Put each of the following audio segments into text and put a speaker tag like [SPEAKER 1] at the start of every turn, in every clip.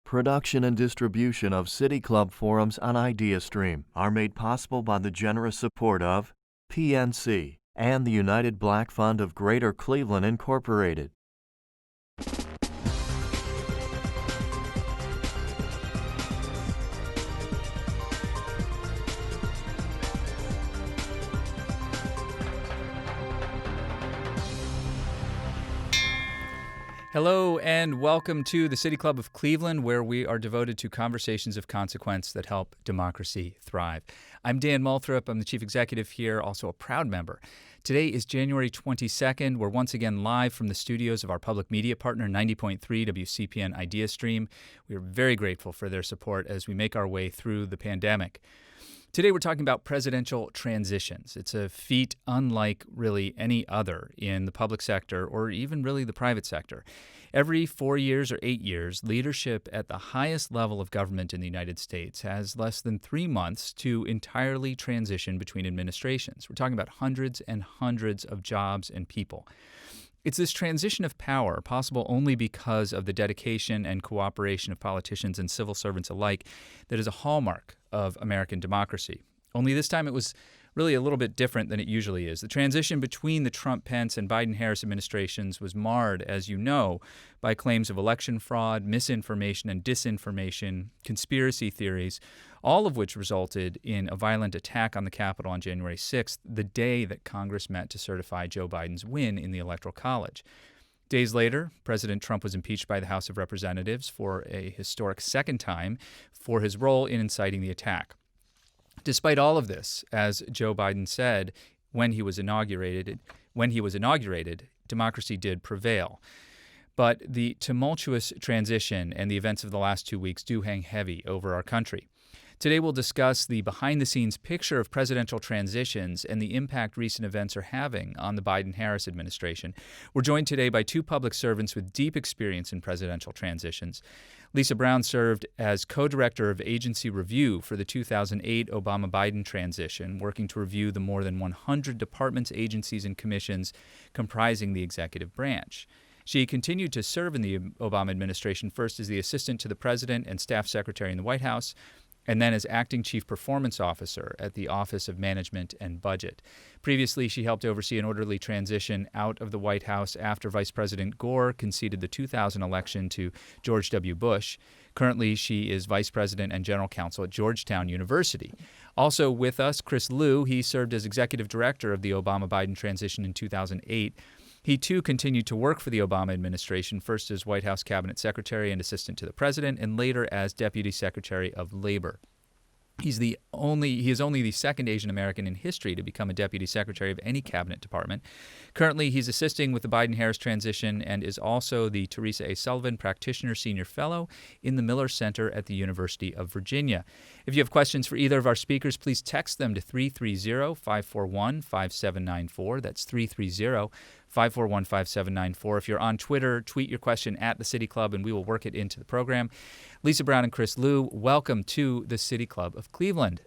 [SPEAKER 1] Production and distribution of City Club forums on ideastream are made possible by the generous support of PNC and the United Black Fund of Greater Cleveland, Incorporated.
[SPEAKER 2] Hello and welcome to the City Club of Cleveland, where we are devoted to conversations of consequence that help democracy thrive. I'm Dan Moulthrop. I'm the chief executive here, also a proud member. Today is January 22nd. We're once again live from the studios of our public media partner, 90.3 WCPN ideastream. We are very grateful for their support as we make our way through the pandemic. Today we're talking about presidential transitions. It's a feat unlike really any other in the public sector or even really the private sector. Every 4 years or 8 years, leadership at the highest level of government in the United States has less than 3 months to entirely transition between administrations. We're talking about hundreds and hundreds of jobs and people. It's this transition of power, possible only because of the dedication and cooperation of politicians and civil servants alike, that is a hallmark of American democracy. Only this time it was really a little bit different than it usually is. The transition between the Trump-Pence and Biden-Harris administrations was marred, as you know, by claims of election fraud, misinformation and disinformation, conspiracy theories, all of which resulted in a violent attack on the Capitol on January 6th, the day that Congress met to certify Joe Biden's win in the Electoral College. Days later, President Trump was impeached by the House of Representatives for a historic second time for his role in inciting the attack. Despite all of this, as Joe Biden said when he was inaugurated, democracy did prevail. But the tumultuous transition and the events of the last 2 weeks do hang heavy over our country. Today we'll discuss the behind-the-scenes picture of presidential transitions and the impact recent events are having on the Biden-Harris administration. We're joined today by two public servants with deep experience in presidential transitions. Lisa Brown served as co-director of agency review for the 2008 Obama-Biden transition, working to review the more than 100 departments, agencies, and commissions comprising the executive branch. She continued to serve in the Obama administration, first as the assistant to the president and staff secretary in the White House, and then as acting chief performance officer at the Office of Management and Budget. Previously, she helped oversee an orderly transition out of the White House after Vice President Gore conceded the 2000 election to George W. Bush. Currently, she is vice president and general counsel at Georgetown University. Also with us, Chris Liu. He served as executive director of the Obama-Biden transition in 2008. He, too, continued to work for the Obama administration, first as White House cabinet secretary and assistant to the president, and later as deputy secretary of labor. He is only the second Asian American in history to become a deputy secretary of any cabinet department. Currently, he's assisting with the Biden-Harris transition and is also the Teresa A. Sullivan Practitioner Senior Fellow in the Miller Center at the University of Virginia. If you have questions for either of our speakers, please text them to 330-541-5794. That's 330-541-5794. If you're on Twitter, tweet your question at the City Club and we will work it into the program. Lisa Brown and Chris Liu, welcome to the City Club of Cleveland.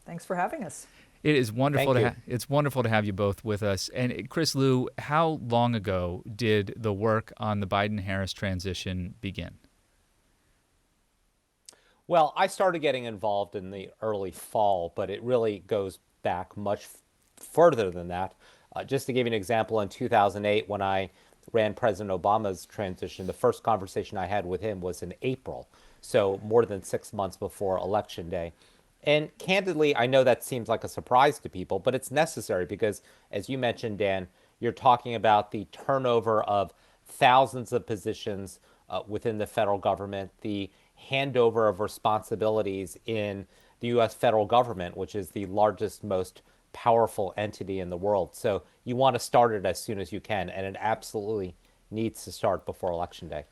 [SPEAKER 3] Thanks for having us.
[SPEAKER 2] It is wonderful it's wonderful to have you both with us. And Chris Liu, how long ago did the work on the Biden-Harris transition begin?
[SPEAKER 4] Well, I started getting involved in the early fall, but it really goes back much further than that. Just to give you an example, in 2008, when I ran President Obama's transition, the first conversation I had with him was in April, so more than 6 months before Election Day. And candidly, I know that seems like a surprise to people, but it's necessary because, as you mentioned, Dan, you're talking about the turnover of thousands of positions within the federal government, the handover of responsibilities in the U.S. federal government, which is the largest, most powerful entity in the world. So you want to start it as soon as you can, and it absolutely needs to start before Election Day.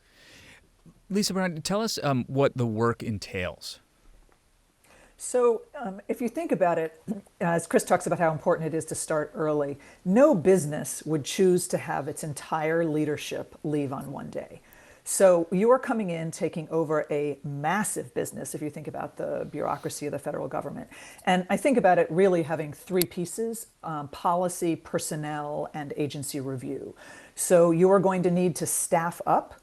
[SPEAKER 2] Lisa Brown, tell us what the work entails.
[SPEAKER 3] So if you think about it, as Chris talks about how important it is to start early, no business would choose to have its entire leadership leave on one day. So you are coming in, taking over a massive business, if you think about the bureaucracy of the federal government. And I think about it really having three pieces: policy, personnel, and agency review. So you are going to need to staff up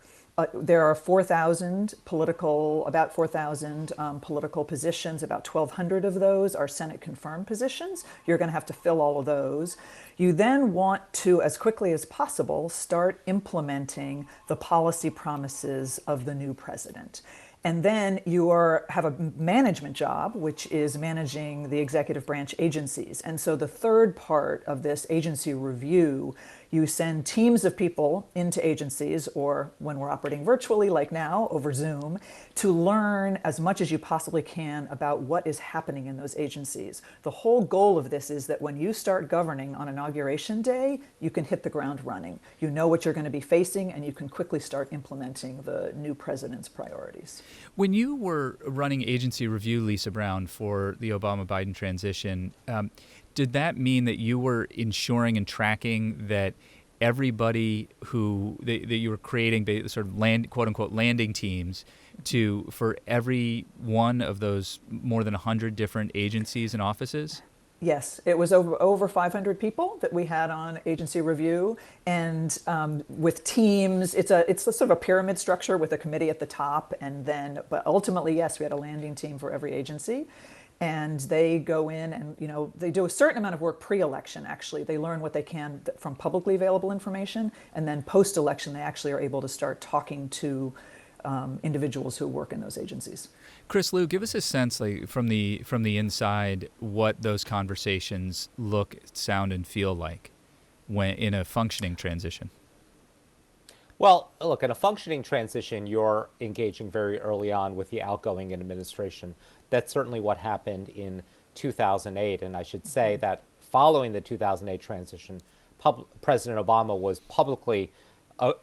[SPEAKER 3] There are 4,000 about 4,000 political positions. About 1,200 of those are Senate confirmed positions. You're going to have to fill all of those. You then want to, as quickly as possible, start implementing the policy promises of the new president. And then you have a management job, which is managing the executive branch agencies. And so the third part of this agency review, you send teams of people into agencies, or when we're operating virtually, like now, over Zoom, to learn as much as you possibly can about what is happening in those agencies. The whole goal of this is that when you start governing on Inauguration Day, you can hit the ground running. You know what you're going to be facing, and you can quickly start implementing the new president's priorities.
[SPEAKER 2] When you were running agency review, Lisa Brown, for the Obama-Biden transition, did that mean that you were ensuring and tracking that everybody that you were creating sort of quote unquote landing teams for every one of those more than 100 different agencies and offices?
[SPEAKER 3] Yes, it was over 500 people that we had on agency review, and with teams, it's a sort of a pyramid structure with a committee at the top, but ultimately, yes, we had a landing team for every agency, and they go in and they do a certain amount of work pre-election. Actually, they learn what they can from publicly available information, and then post-election, they actually are able to start talking to individuals who work in those agencies.
[SPEAKER 2] Chris Liu, give us a sense, from the inside, what those conversations look, sound, and feel like when in a functioning transition.
[SPEAKER 4] Well, look, in a functioning transition, you're engaging very early on with the outgoing administration. That's certainly what happened in 2008. And I should say that following the 2008 transition, President Obama was publicly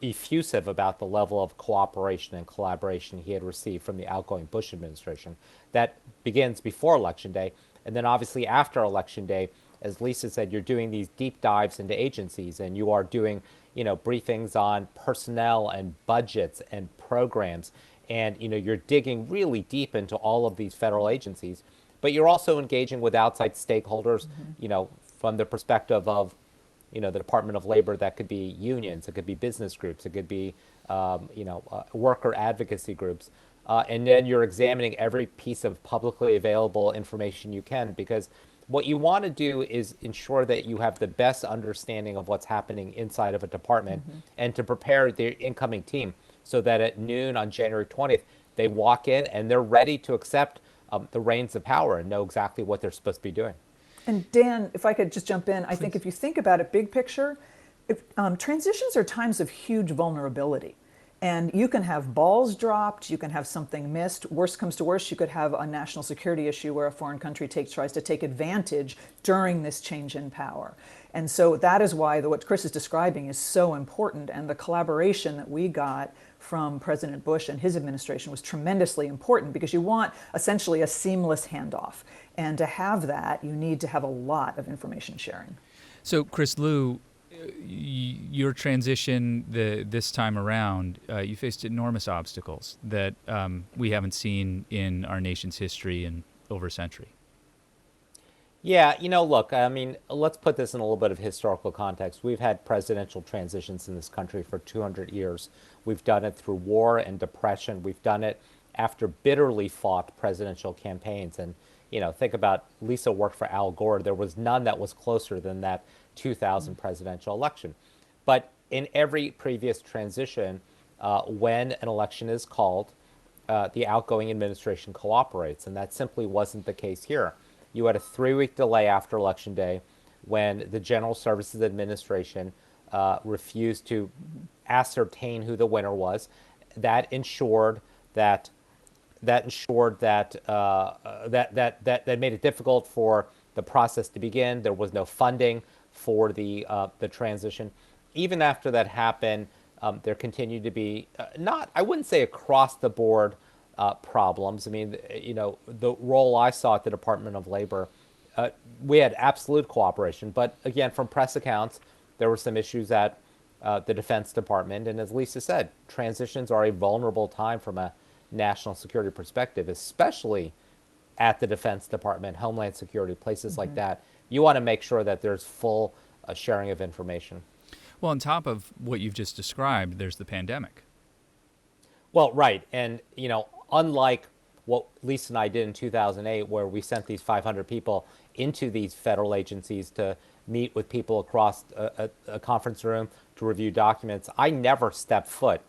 [SPEAKER 4] effusive about the level of cooperation and collaboration he had received from the outgoing Bush administration. That begins before Election Day. And then obviously after Election Day, as Lisa said, you're doing these deep dives into agencies, and you are doing briefings on personnel and budgets and programs. And you're digging really deep into all of these federal agencies. But you're also engaging with outside stakeholders, from the perspective of the Department of Labor. That could be unions, it could be business groups, it could be, worker advocacy groups. And then you're examining every piece of publicly available information you can, because what you want to do is ensure that you have the best understanding of what's happening inside of a department, and to prepare the incoming team so that at noon on January 20th, they walk in and they're ready to accept the reins of power and know exactly what they're supposed to be doing.
[SPEAKER 3] And Dan, if I could just jump in, I think if you think about it big picture, transitions are times of huge vulnerability. And you can have balls dropped, you can have something missed. Worst comes to worst, you could have a national security issue where a foreign country tries to take advantage during this change in power. And so that is why what Chris is describing is so important. And the collaboration that we got from President Bush and his administration was tremendously important, because you want essentially a seamless handoff. And to have that, you need to have a lot of information sharing.
[SPEAKER 2] So, Chris Liu, your transition this time around, you faced enormous obstacles that we haven't seen in our nation's history in over a century.
[SPEAKER 4] Yeah, look, I mean, let's put this in a little bit of historical context. We've had presidential transitions in this country for 200 years. We've done it through war and depression. We've done it after bitterly fought presidential campaigns. And, think about, Lisa worked for Al Gore. There was none that was closer than that 2000 presidential election. But in every previous transition, when an election is called, the outgoing administration cooperates. And that simply wasn't the case here. You had a 3-week delay after Election Day when the General Services Administration refused to ascertain who the winner was. That ensured that made it difficult for the process to begin. There was no funding for the transition. Even after that happened, there continued to be I wouldn't say across the board problems. I mean, the role I saw at the Department of Labor, we had absolute cooperation. But again, from press accounts, there were some issues at the Defense Department. And as Lisa said, transitions are a vulnerable time from a national security perspective, especially at the Defense Department, Homeland Security, places like that. You want to make sure that there's full sharing of information.
[SPEAKER 2] Well, on top of what you've just described, there's the pandemic.
[SPEAKER 4] Well, right. And, unlike what Lisa and I did in 2008, where we sent these 500 people into these federal agencies to meet with people across a conference room to review documents, I never stepped foot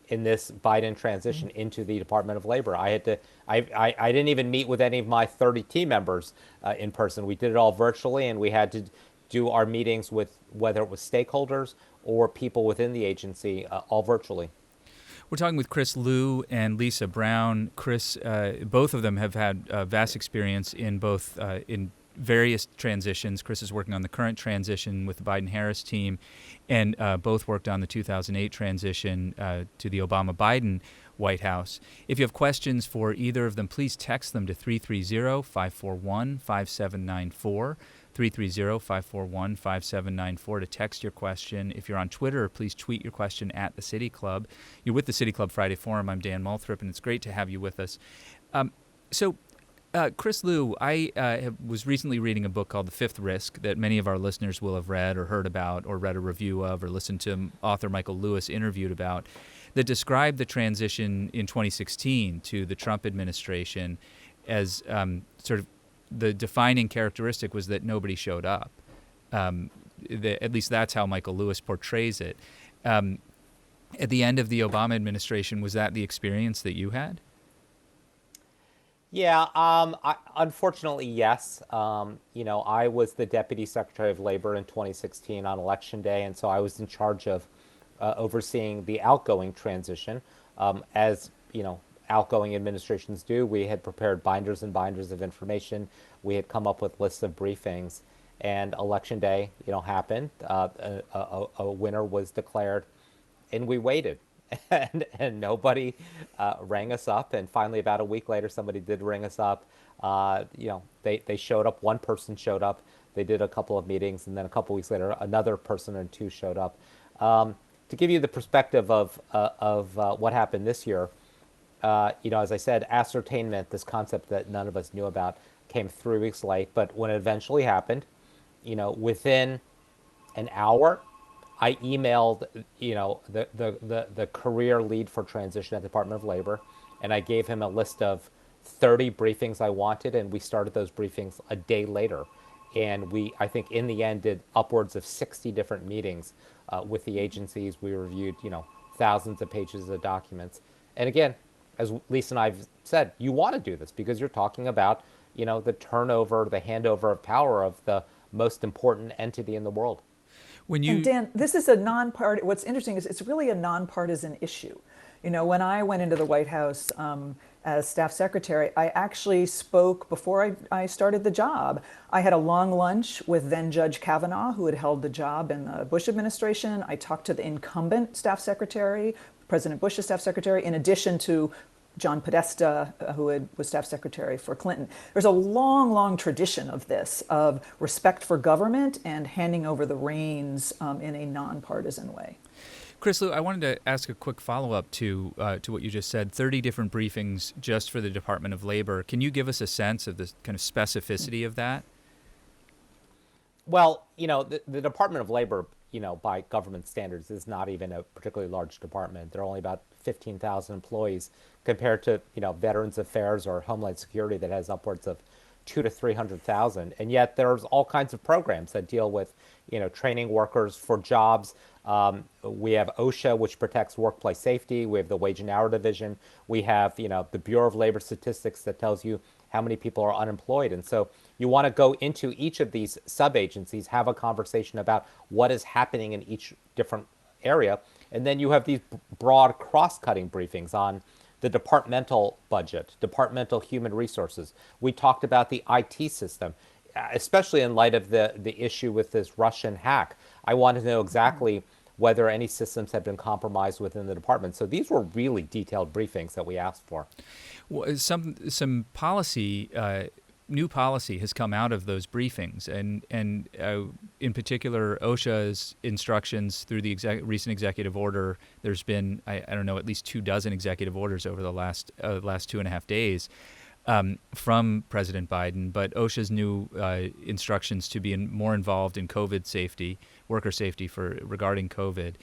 [SPEAKER 4] in this Biden transition into the Department of Labor. I didn't even meet with any of my 30 team members in person. We did it all virtually, and we had to do our meetings with whether it was stakeholders or people within the agency, all virtually.
[SPEAKER 2] We're talking with Chris Liu and Lisa Brown. Chris, both of them have had vast experience in both in various transitions. Chris is working on the current transition with the Biden-Harris team, and both worked on the 2008 transition to the Obama-Biden White House. If you have questions for either of them, please text them to 330-541-5794. 330-541-5794 to text your question. If you're on Twitter, please tweet your question at the City Club. You're with the City Club Friday Forum. I'm Dan Moulthrop, and it's great to have you with us. Chris Liu, I was recently reading a book called The Fifth Risk that many of our listeners will have read or heard about or read a review of or listened to author Michael Lewis interviewed about, that described the transition in 2016 to the Trump administration as sort of the defining characteristic was that nobody showed up. At least that's how Michael Lewis portrays it. At the end of the Obama administration, was that the experience that you had?
[SPEAKER 4] Yeah, unfortunately, yes. I was the Deputy Secretary of Labor in 2016 on Election Day, and so I was in charge of overseeing the outgoing transition. As outgoing administrations do, we had prepared binders and binders of information. We had come up with lists of briefings, and Election Day, happened. A winner was declared, and we waited. And nobody rang us up. And finally, about a week later, somebody did ring us up. They showed up. One person showed up. They did a couple of meetings, and then a couple weeks later, another person or two showed up. To give you the perspective of what happened this year, as I said, ascertainment, this concept that none of us knew about, came 3 weeks late. But when it eventually happened, within an hour, I emailed, the career lead for transition at the Department of Labor, and I gave him a list of 30 briefings I wanted, and we started those briefings a day later. And I think in the end, did upwards of 60 different meetings with the agencies. We reviewed, thousands of pages of documents. And again, as Lisa and I have said, you want to do this because you're talking about, the turnover, the handover of power of the most important entity in the world.
[SPEAKER 3] And Dan, this is what's interesting is it's really a nonpartisan issue. When I went into the White House as staff secretary, I actually spoke before I started the job. I had a long lunch with then Judge Kavanaugh, who had held the job in the Bush administration. I talked to the incumbent staff secretary, President Bush's staff secretary, in addition to John Podesta, who was staff secretary for Clinton. There's a long, long tradition of this, of respect for government and handing over the reins in a nonpartisan way.
[SPEAKER 2] Chris Liu, I wanted to ask a quick follow-up to what you just said. 30 different briefings just for the Department of Labor. Can you give us a sense of the kind of specificity of that?
[SPEAKER 4] Well, the Department of Labor, by government standards, is not even a particularly large department. There are only about 15,000 employees compared to, Veterans Affairs or Homeland Security that has upwards of 200,000 to 300,000. And yet there's all kinds of programs that deal with, training workers for jobs. We have OSHA, which protects workplace safety. We have the Wage and Hour Division. We have, the Bureau of Labor Statistics that tells you how many people are unemployed. And so you want to go into each of these sub-agencies, have a conversation about what is happening in each different area. And then you have these broad cross-cutting briefings on the departmental budget, departmental human resources. We talked about the IT system, especially in light of the issue with this Russian hack. I wanted to know exactly whether any systems had been compromised within the department. So these were really detailed briefings that we asked for.
[SPEAKER 2] Well, some policy, new policy has come out of those briefings, and in particular, OSHA's instructions through the recent executive order. There's been, I don't know, at least 24 executive orders over the last 2.5 days from President Biden, but OSHA's new instructions to be more involved in COVID safety, worker safety regarding COVID.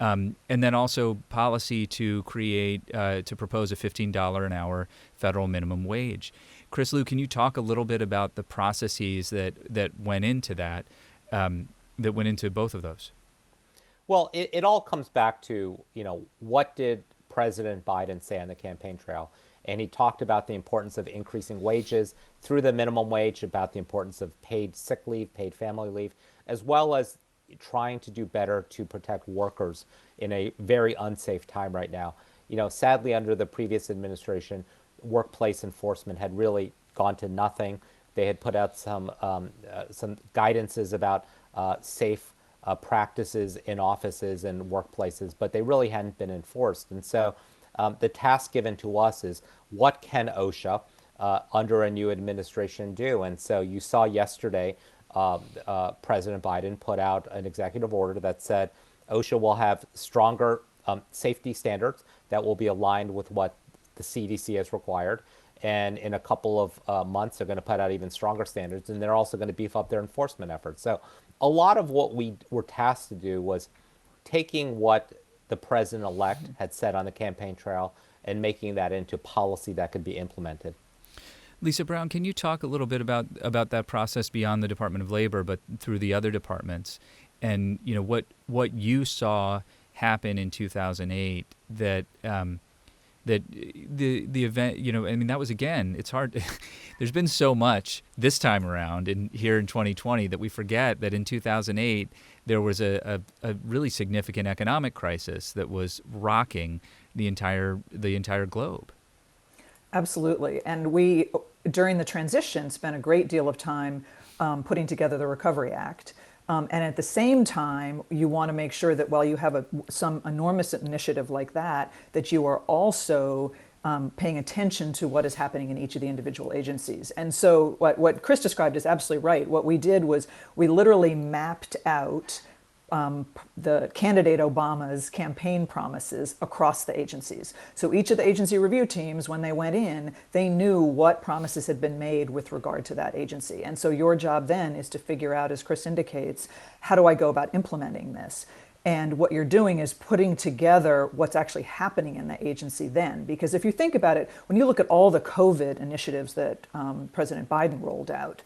[SPEAKER 2] And then also policy to create, to propose a $15 an hour federal minimum wage. Chris Liu, can you talk a little bit about the processes that went into that went into both of those?
[SPEAKER 4] Well, it all comes back to, what did President Biden say on the campaign trail? And he talked about the importance of increasing wages through the minimum wage, about the importance of paid sick leave, paid family leave, as well as trying to do better to protect workers in a very unsafe time right now. Sadly, under the previous administration, workplace enforcement had really gone to nothing. They had put out some guidances about safe practices in offices and workplaces, but they really hadn't been enforced. And so the task given to us is, what can OSHA under a new administration do? And so you saw yesterday President Biden put out an executive order that said OSHA will have stronger safety standards that will be aligned with what the CDC has required. And in a couple of months, they're going to put out even stronger standards, and they're also going to beef up their enforcement efforts. So a lot of what we were tasked to do was taking what the president-elect had said on the campaign trail and making that into policy that could be implemented.
[SPEAKER 2] Lisa Brown, can you talk a little bit about that process beyond the Department of Labor, but through the other departments, and what you saw happen in 2008 that that the event, that was, again, it's hard. There's been so much this time around here in 2020 that we forget that in 2008 there was a really significant economic crisis that was rocking the entire globe.
[SPEAKER 3] Absolutely. And we, during the transition, spent a great deal of time putting together the Recovery Act. And at the same time, you want to make sure that while you have some enormous initiative like that, that you are also paying attention to what is happening in each of the individual agencies. And so what Chris described is absolutely right. What we did was we literally mapped out the candidate Obama's campaign promises across the agencies. So each of the agency review teams, when they went in, they knew what promises had been made with regard to that agency. And so your job then is to figure out, as Chris indicates, how do I go about implementing this? And what you're doing is putting together what's actually happening in the agency then. Because if you think about it, when you look at all the COVID initiatives that President Biden rolled out,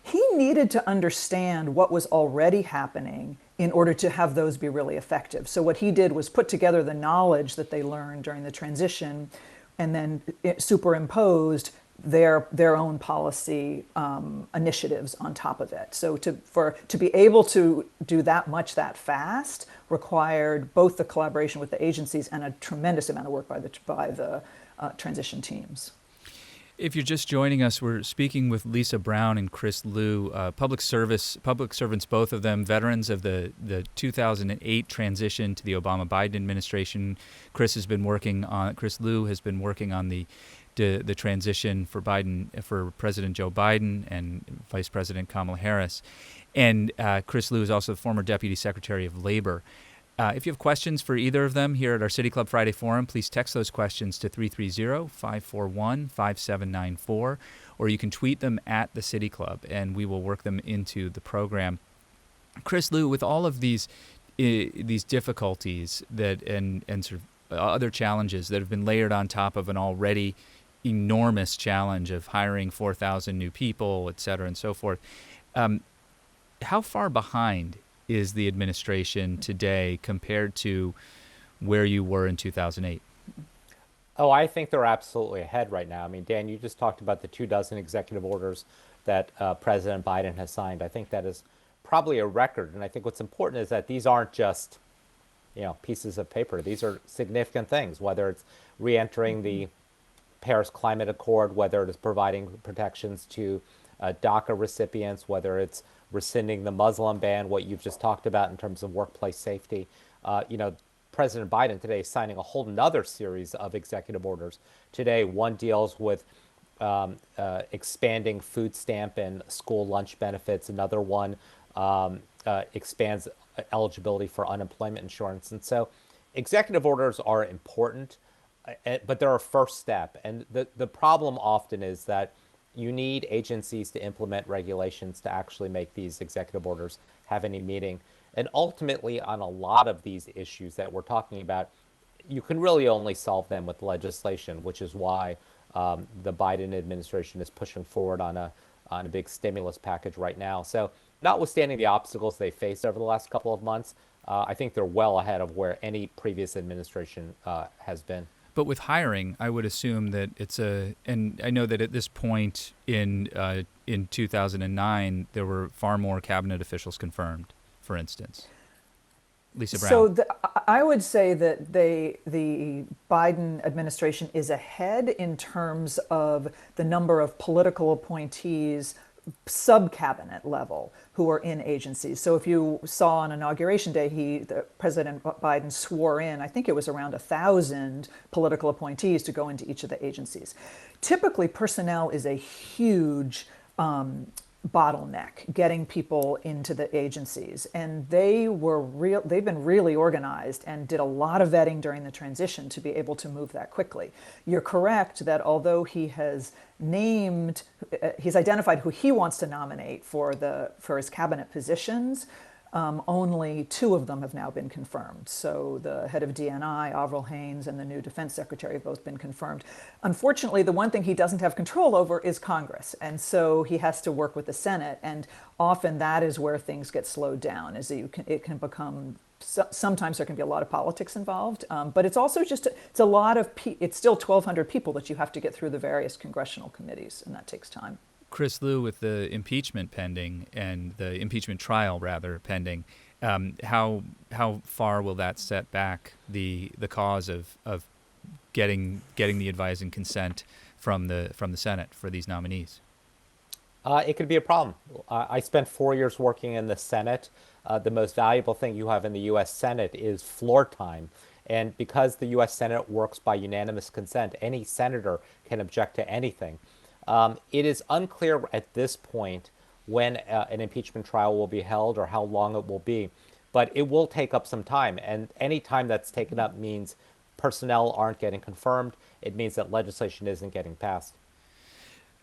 [SPEAKER 3] he needed to understand what was already happening in order to have those be really effective. So what he did was put together the knowledge that they learned during the transition and then superimposed their own policy initiatives on top of it. So to be able to do that much that fast required both the collaboration with the agencies and a tremendous amount of work by the transition teams.
[SPEAKER 2] If you're just joining us, we're speaking with Lisa Brown and Chris Liu, public servants, both of them, veterans of the 2008 transition to the Obama-Biden administration. Chris Liu has been working on the transition for President Joe Biden and Vice President Kamala Harris. And Chris Liu is also the former Deputy Secretary of Labor. If you have questions for either of them here at our City Club Friday Forum, please text those questions to 330-541-5794, or you can tweet them at the City Club, and we will work them into the program. Chris Liu, with all of these difficulties and sort of other challenges that have been layered on top of an already enormous challenge of hiring 4,000 new people, et cetera, and so forth, how far behind is the administration today compared to where you were in 2008?
[SPEAKER 4] Oh, I think they're absolutely ahead right now. I mean, Dan, you just talked about the 24 executive orders that President Biden has signed. I think that is probably a record. And I think what's important is that these aren't just, pieces of paper. These are significant things, whether it's reentering the Paris Climate Accord, whether it is providing protections to DACA recipients, whether it's rescinding the Muslim ban, what you've just talked about in terms of workplace safety. President Biden today is signing a whole nother series of executive orders. Today, one deals with expanding food stamp and school lunch benefits. Another one expands eligibility for unemployment insurance. And so executive orders are important, but they're a first step. And the problem often is that you need agencies to implement regulations to actually make these executive orders have any meaning. And ultimately, on a lot of these issues that we're talking about, you can really only solve them with legislation, which is why the Biden administration is pushing forward on a big stimulus package right now. So, notwithstanding the obstacles they faced over the last couple of months, I think they're well ahead of where any previous administration has been.
[SPEAKER 2] But with hiring, I would assume that and I know that at this point in 2009, there were far more cabinet officials confirmed, for instance. Lisa Brown.
[SPEAKER 3] So I would say that the Biden administration is ahead in terms of the number of political appointees sub-cabinet level who are in agencies. So if you saw on Inauguration Day, President Biden swore in, I think it was around 1,000 political appointees to go into each of the agencies. Typically, personnel is a huge bottleneck getting people into the agencies, and they've been really organized and did a lot of vetting during the transition to be able to move that quickly. You're correct that although he's identified who he wants to nominate for his cabinet positions, only 2 of them have now been confirmed. So the head of DNI, Avril Haines, and the new defense secretary have both been confirmed. Unfortunately, the one thing he doesn't have control over is Congress. And so he has to work with the Senate. And often that is where things get slowed down, sometimes there can be a lot of politics involved. But it's also it's still 1,200 people that you have to get through the various congressional committees, and that takes time.
[SPEAKER 2] Chris Liu, with the impeachment pending and the impeachment trial rather pending, how far will that set back the cause of getting the advice and consent from the Senate for these nominees?
[SPEAKER 4] It could be a problem. I spent 4 years working in the Senate. The most valuable thing you have in the U.S. Senate is floor time. And because the U.S. Senate works by unanimous consent, any senator can object to anything. It is unclear at this point when an impeachment trial will be held or how long it will be, but it will take up some time. And any time that's taken up means personnel aren't getting confirmed. It means that legislation isn't getting passed.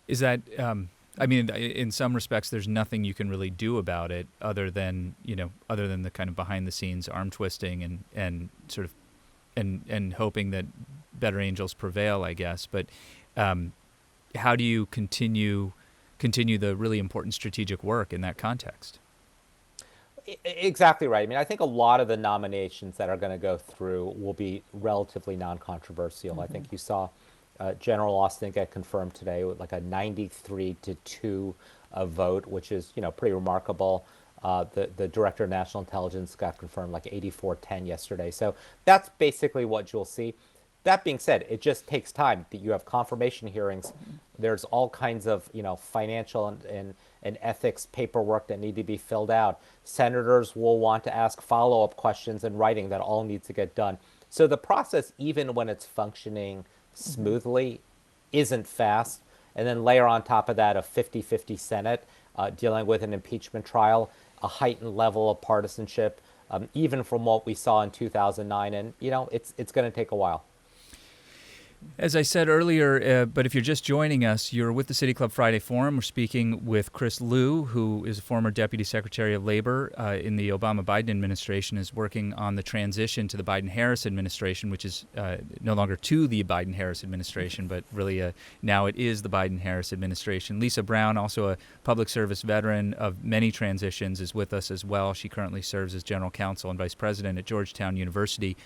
[SPEAKER 2] Is that, in some respects, there's nothing you can really do about it other than the kind of behind the scenes arm twisting and sort of and hoping that better angels prevail, I guess. But how do you continue the really important strategic work in that context?
[SPEAKER 4] Exactly right. I mean, I think a lot of the nominations that are going to go through will be relatively non-controversial. I think you saw General Austin get confirmed today with like a 93-2 vote, which is pretty remarkable. The Director of National Intelligence got confirmed like 84-10 yesterday. So that's basically what you'll see. That being said, it just takes time. You have confirmation hearings. There's all kinds of financial and ethics paperwork that need to be filled out. Senators will want to ask follow-up questions in writing that all needs to get done. So the process, even when it's functioning smoothly, isn't fast. And then layer on top of that a 50-50 Senate dealing with an impeachment trial, a heightened level of partisanship, even from what we saw in 2009. And it's going to take a while.
[SPEAKER 2] As I said earlier, but if you're just joining us, you're with the City Club Friday Forum. We're speaking with Chris Liu, who is a former Deputy Secretary of Labor in the Obama-Biden administration, is working on the transition to the Biden-Harris administration, which is no longer to the Biden-Harris administration, but really now it is the Biden-Harris administration. Lisa Brown, also a public service veteran of many transitions, is with us as well. She currently serves as General Counsel and Vice President at Georgetown University.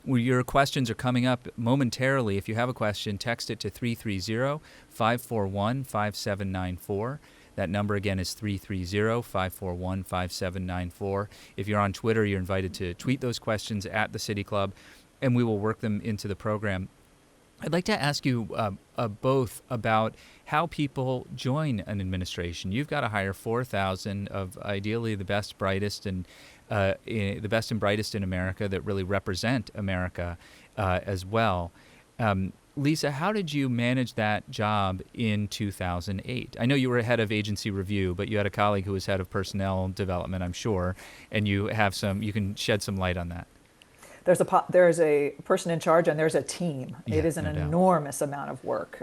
[SPEAKER 2] Your questions are coming up momentarily. If you have a question, text it to 330-541-5794. That number again is 330-541-5794. If you're on Twitter, you're invited to tweet those questions at the City Club, and we will work them into the program. I'd like to ask you both about how people join an administration. You've got to hire 4,000 of ideally the best, brightest, and the best and brightest in America that really represent America as well. Lisa, how did you manage that job in 2008? I know you were head of agency review, but you had a colleague who was head of personnel development, I'm sure, and you can shed some light on that.
[SPEAKER 3] There's a person in charge and there's a team.
[SPEAKER 2] Yeah,
[SPEAKER 3] it is an
[SPEAKER 2] no doubt.
[SPEAKER 3] enormous amount of work.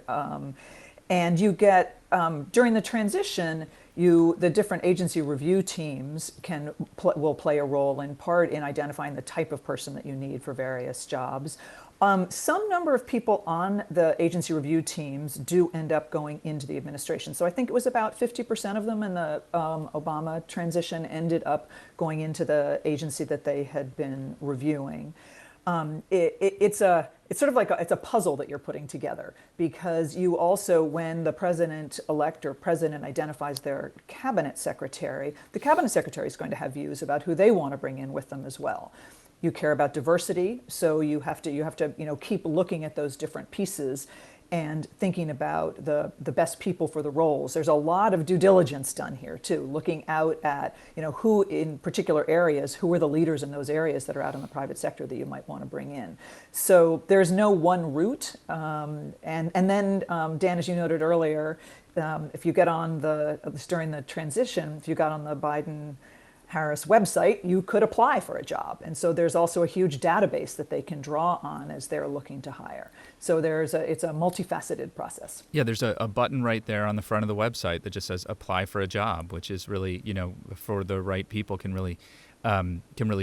[SPEAKER 3] And you get, during the transition, the different agency review teams will play a role in part in identifying the type of person that you need for various jobs. Some number of people on the agency review teams do end up going into the administration. So I think it was about 50% of them in the Obama transition ended up going into the agency that they had been reviewing. It's sort of like it's a puzzle that you're putting together, because you also, when the president-elect or president identifies their cabinet secretary, the cabinet secretary is going to have views about who they want to bring in with them as well. You care about diversity, so you have to keep looking at those different pieces and thinking about the best people for the roles. There's a lot of due diligence done here too, looking out at who in particular areas, who are the leaders in those areas that are out in the private sector that you might want to bring in. So there's no one route. And then Dan, as you noted earlier, if you get on during the transition, if you got on the Biden-Harris website, you could apply for a job. And so there's also a huge database that they can draw on as they're looking to hire. So it's a multifaceted process.
[SPEAKER 2] Yeah, there's a button right there on the front of the website that just says apply for a job, which is really, for the right people can really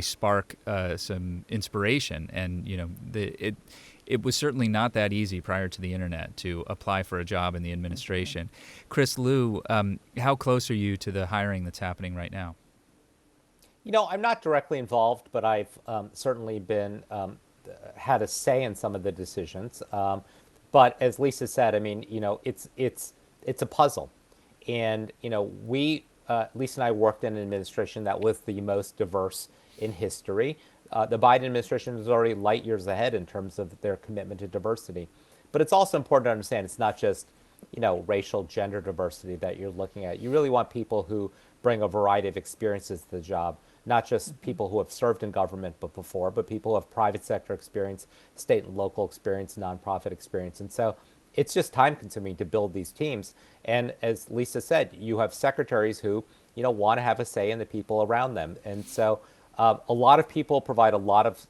[SPEAKER 2] spark some inspiration. And, it was certainly not that easy prior to the internet to apply for a job in the administration. Chris Liu, how close are you to the hiring that's happening right now?
[SPEAKER 4] I'm not directly involved, but I've certainly been had a say in some of the decisions. But as Lisa said, it's a puzzle, and Lisa and I worked in an administration that was the most diverse in history. The Biden administration is already light years ahead in terms of their commitment to diversity. But it's also important to understand it's not just racial, gender diversity that you're looking at. You really want people who bring a variety of experiences to the job, not just people who have served in government but people who have private sector experience, state and local experience, nonprofit experience. And so it's just time consuming to build these teams. And as Lisa said, you have secretaries who, want to have a say in the people around them. And so a lot of people provide a lot of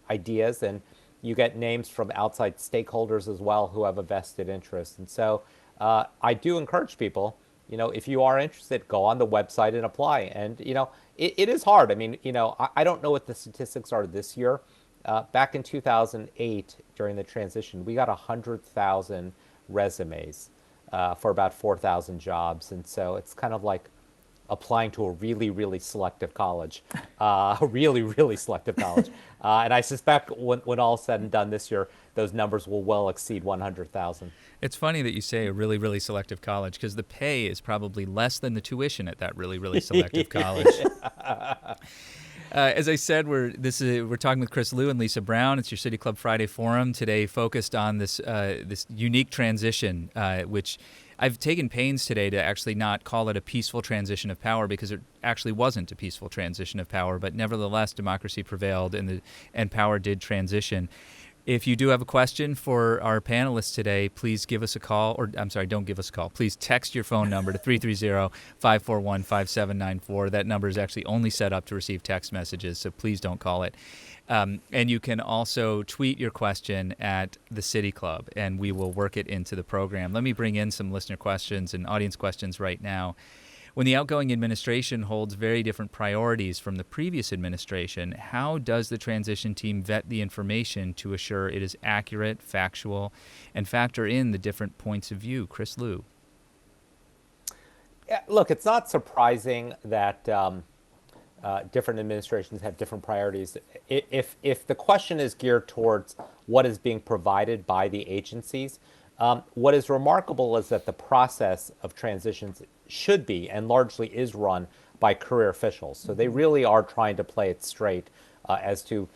[SPEAKER 4] ideas, and you get names from outside stakeholders as well who have a vested interest. And so I do encourage people, if you are interested, go on the website and apply. And, it is hard. I don't know what the statistics are this year. Back in 2008, during the transition, we got 100,000 resumes for about 4,000 jobs. And so it's kind of like applying to a really, really selective college, really, really selective college. And I suspect when all is said and done this year, those numbers will well exceed 100,000.
[SPEAKER 2] It's funny that you say a really, really selective college, because the pay is probably less than the tuition at that really, really selective college. As I said, we're talking with Chris Liu and Lisa Brown. It's your City Club Friday Forum today, focused on this unique transition, which I've taken pains today to actually not call it a peaceful transition of power, because it actually wasn't a peaceful transition of power, but nevertheless democracy prevailed and power did transition. If you do have a question for our panelists today, please give us a call, or I'm sorry, don't give us a call. Please text your phone number to 330-541-5794. That number is actually only set up to receive text messages, so please don't call it. And you can also tweet your question at the City Club, and we will work it into the program. Let me bring in some listener questions and audience questions right now. When the outgoing administration holds very different priorities from the previous administration, how does the transition team vet the information to assure it is accurate, factual, and factor in the different points of view? Chris Liu.
[SPEAKER 4] Yeah, look, it's not surprising that different administrations have different priorities. If the question is geared towards what is being provided by the agencies, what is remarkable is that the process of transitions should be and largely is run by career officials. So they really are trying to play it straight as to,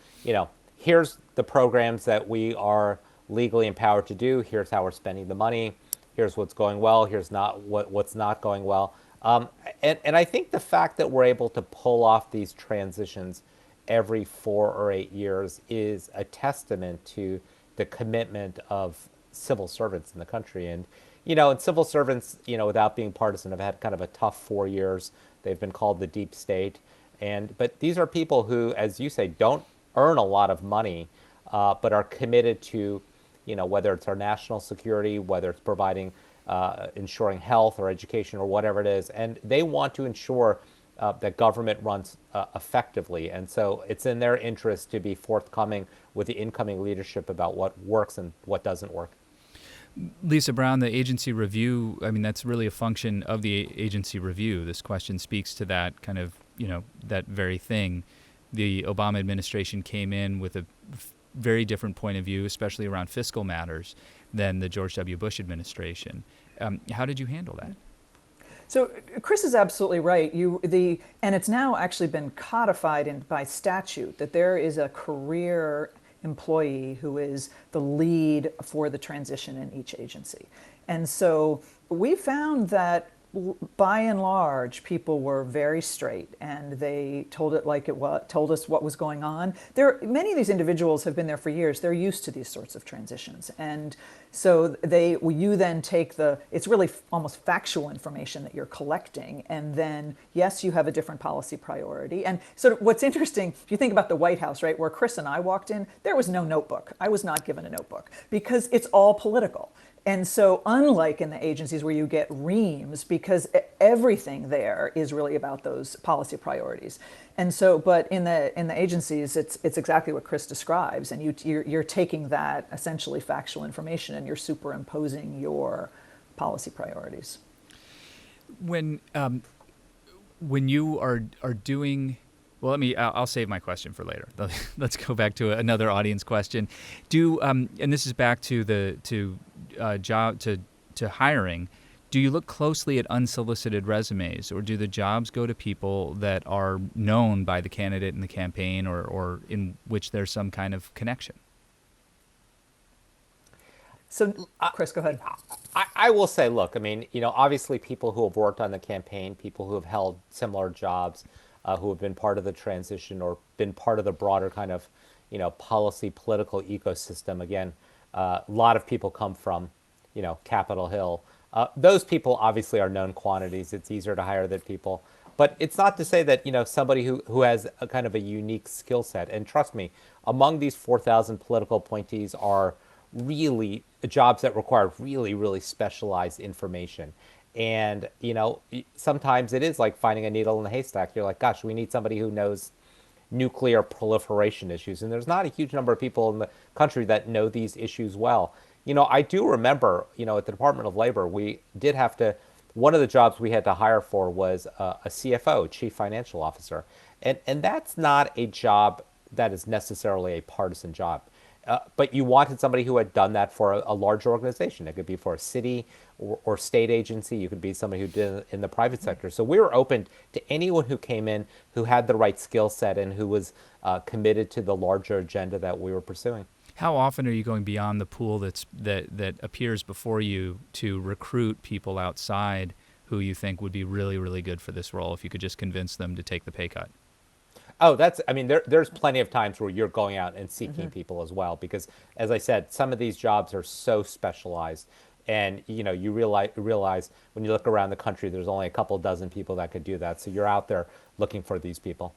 [SPEAKER 4] here's the programs that we are legally empowered to do. Here's how we're spending the money. Here's what's going well. Here's what's not going well. And I think the fact that we're able to pull off these transitions every 4 or 8 years is a testament to the commitment of civil servants in the country. And, and civil servants, without being partisan, have had kind of a tough 4 years. They've been called the deep state. But these are people who, as you say, don't earn a lot of money, but are committed to, whether it's our national security, whether it's providing, ensuring health or education or whatever it is. And they want to ensure that government runs effectively. And so it's in their interest to be forthcoming with the incoming leadership about what works and what doesn't work.
[SPEAKER 2] Lisa Brown, the agency review, I mean, that's really a function of the agency review. This question speaks to that kind of, that very thing. The Obama administration came in with a very different point of view, especially around fiscal matters, than the George W. Bush administration. How did you handle that?
[SPEAKER 3] So Chris is absolutely right. And it's now actually been codified by statute that there is a career employee who is the lead for the transition in each agency. And so we found that by and large, people were very straight, and they told it like it was, told us what was going on. Many of these individuals have been there for years. They're used to these sorts of transitions. And so you then take it's really almost factual information that you're collecting, and then, yes, you have a different policy priority. And so what's interesting, if you think about the White House, right, where Chris and I walked in, there was no notebook. I was not given a notebook because it's all political. And so unlike in the agencies where you get reams, because everything there is really about those policy priorities. And so, but in the agencies, it's exactly what Chris describes. And you're taking that essentially factual information and you're superimposing your policy priorities.
[SPEAKER 2] When you are doing, well, I'll save my question for later. Let's go back to another audience question. And this is back to to hiring. Do you look closely at unsolicited resumes, or do the jobs go to people that are known by the candidate in the campaign, or in which there's some kind of connection?
[SPEAKER 3] So, Chris, go ahead.
[SPEAKER 4] I will say, look, obviously people who have worked on the campaign, people who have held similar jobs, who have been part of the transition or been part of the broader kind of, policy, political ecosystem. Again, a lot of people come from, Capitol Hill. Those people obviously are known quantities. It's easier to hire than people. But it's not to say that, somebody who has a kind of a unique skill set. And trust me, among these 4,000 political appointees are really jobs that require really, really specialized information. And, sometimes it is like finding a needle in a haystack. You're like, gosh, we need somebody who knows nuclear proliferation issues. And there's not a huge number of people in the country that know these issues well. I do remember, at the Department of Labor, we did have to, one of the jobs we had to hire for was a CFO, Chief Financial Officer. And that's not a job that is necessarily a partisan job. But you wanted somebody who had done that for a large organization. It could be for a city or state agency. You could be somebody who did it in the private sector. So we were open to anyone who came in who had the right skill set and who was committed to the larger agenda that we were pursuing.
[SPEAKER 2] How often are you going beyond the pool that appears before you to recruit people outside who you think would be really, really good for this role if you could just convince them to take the pay cut?
[SPEAKER 4] Oh, there's plenty of times where you're going out and seeking people as well, because as I said, some of these jobs are so specialized, and you realize when you look around the country, there's only a couple dozen people that could do that. So you're out there looking for these people.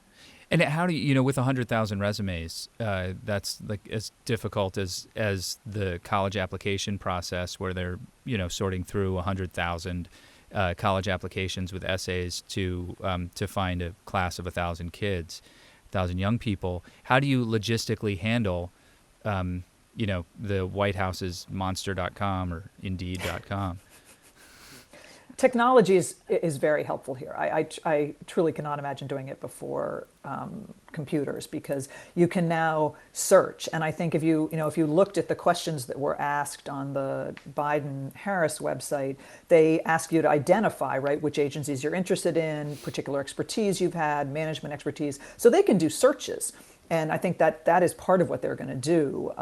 [SPEAKER 2] And how do you, with 100,000 resumes, that's like as difficult as the college application process, where they're sorting through 100,000 college applications with essays to find a class of 1,000 kids, 1,000 young people. How do you logistically handle, the White House's Monster.com or Indeed.com?
[SPEAKER 3] Technology is very helpful here. I truly cannot imagine doing it before computers, because you can now search. And I think if you looked at the questions that were asked on the Biden-Harris website, they ask you to identify, right, which agencies you're interested in, particular expertise you've had, management expertise. So they can do searches. And I think that is part of what they're going to do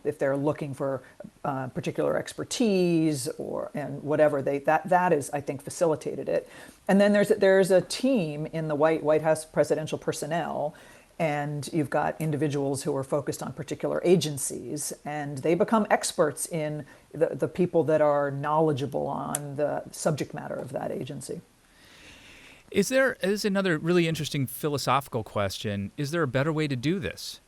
[SPEAKER 3] if they're looking for particular expertise and whatever. That is, I think, facilitated it. And then there's a team in the White House presidential personnel, and you've got individuals who are focused on particular agencies, and they become experts in the people that are knowledgeable on the subject matter of that agency.
[SPEAKER 2] Is another really interesting philosophical question. Is there a better way to do this?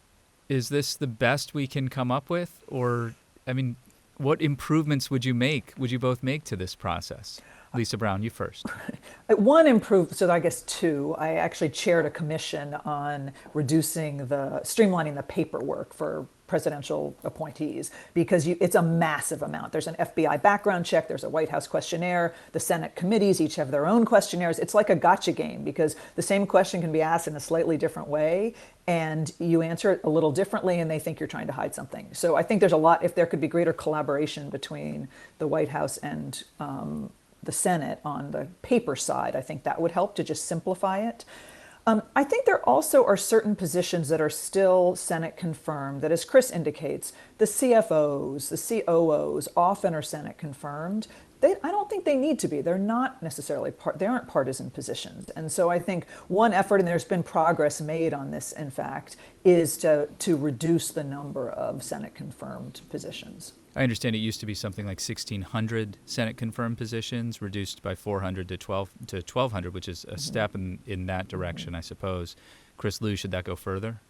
[SPEAKER 2] is this the best we can come up with? Or, I mean, what improvements would you both make to this process? Lisa Brown, you first.
[SPEAKER 3] So I guess two, I actually chaired a commission on streamlining the paperwork for presidential appointees, because it's a massive amount. There's an FBI background check, there's a White House questionnaire, the Senate committees each have their own questionnaires. It's like a gotcha game, because the same question can be asked in a slightly different way, and you answer it a little differently, and they think you're trying to hide something. So I think there's a lot, if there could be greater collaboration between the White House and the Senate on the paper side, I think that would help to just simplify it. I think there also are certain positions that are still Senate confirmed that, as Chris indicates, the CFOs, the COOs often are Senate confirmed. I don't think they need to be. They're not necessarily they aren't partisan positions. And so I think one effort, and there's been progress made on this, in fact, is to reduce the number of Senate confirmed positions.
[SPEAKER 2] I understand it used to be something like 1,600 Senate confirmed positions, reduced by 400 to 1,200, which is a step in that direction, I suppose. Chris Lu, should that go further?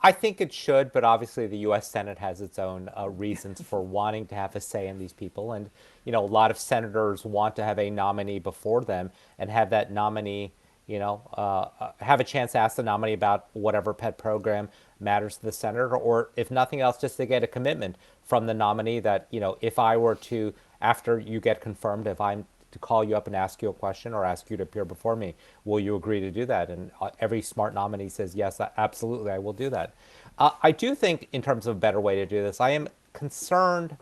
[SPEAKER 4] I think it should, but obviously the U.S. Senate has its own reasons for wanting to have a say in these people. And, a lot of senators want to have a nominee before them and have that nominee, have a chance to ask the nominee about whatever pet program matters to the senator, or if nothing else, just to get a commitment from the nominee that, if I were to, after you get confirmed, if I'm to call you up and ask you a question or ask you to appear before me, will you agree to do that? And every smart nominee says, yes, absolutely, I will do that. I do think, in terms of a better way to do this, I am concerned